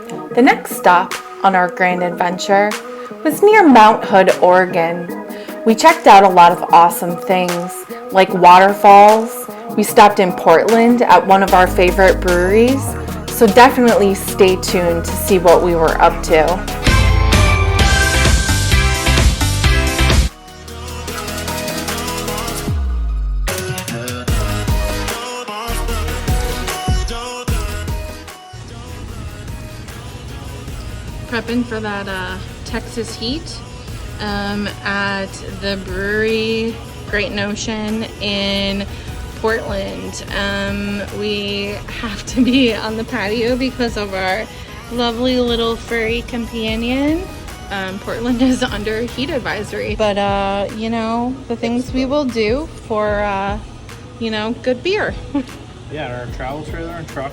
The next stop on our grand adventure was near Mount Hood, Oregon. We checked out a lot of awesome things like waterfalls. We stopped in Portland at one of our favorite breweries, so definitely stay tuned to see what we were up to. Prepping for that Texas heat at the brewery Great Notion in Portland. We have to be on the patio because of our lovely little furry companion. Portland is under heat advisory, but you know, the things we will do for you know, good beer. Yeah, our travel trailer and truck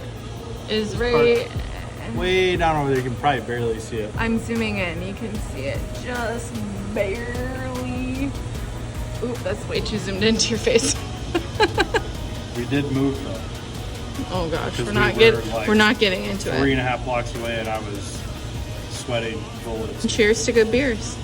is right way down over there. You can probably barely see it. I'm zooming in. You can see it just barely. Oop, that's way too zoomed into your face. We did move though. Oh gosh, we're not getting into it. 3.5 blocks away, and I was sweating bullets. Cheers to good beers.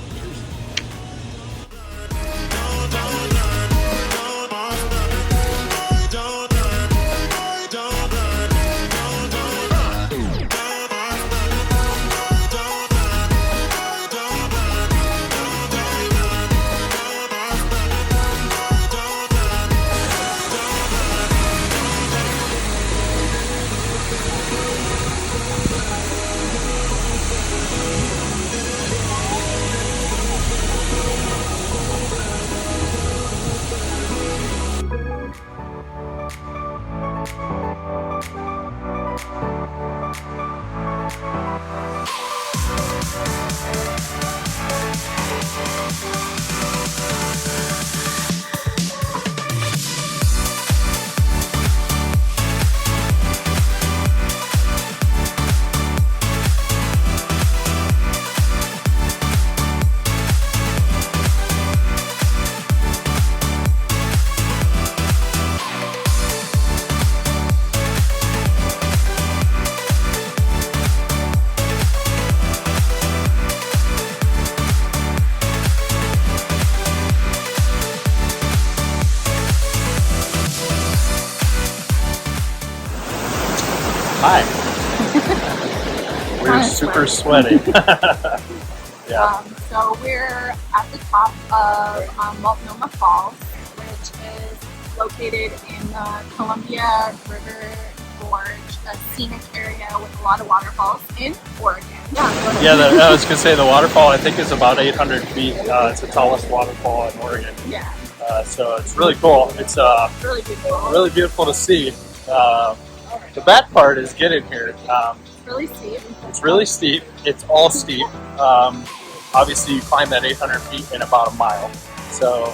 Hi. We're super sweaty. Yeah. So we're at the top of Multnomah Falls, which is located in the Columbia River Gorge, a scenic area with a lot of waterfalls in Oregon. Yeah, I was going to say the waterfall I think is about 800 feet. It's the tallest waterfall in Oregon. Yeah. So it's really cool. It's really beautiful. Really beautiful to see. The bad part is getting here. It's really steep. It's really steep. It's all steep. Obviously, you climb that 800 feet in about a mile. So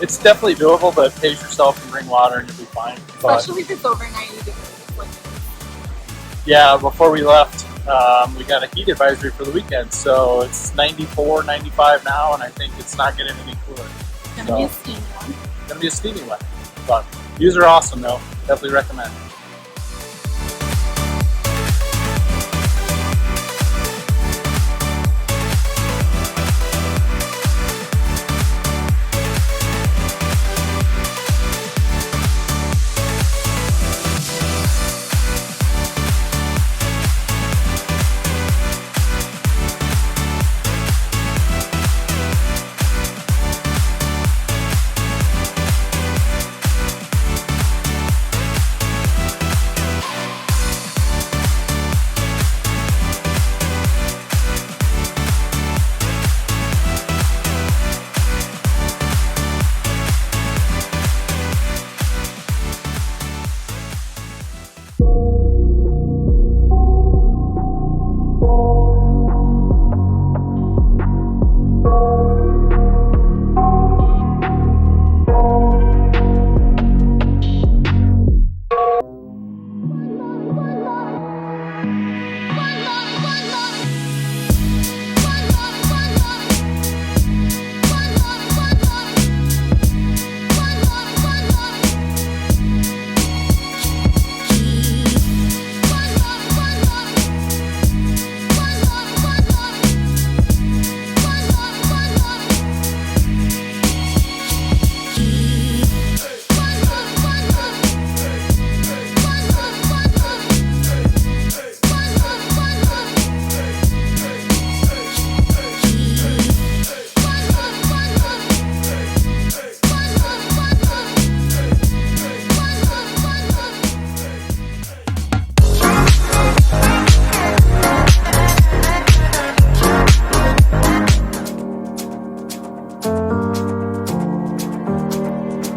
it's definitely doable, but pace yourself and bring water and you'll be fine. Especially if it's over 90 degrees. Yeah, before we left, we got a heat advisory for the weekend. So it's 94, 95 now, and I think it's not getting any cooler. It's going to be a steamy one. It's going to be a steamy one. But views are awesome, though. Definitely recommend.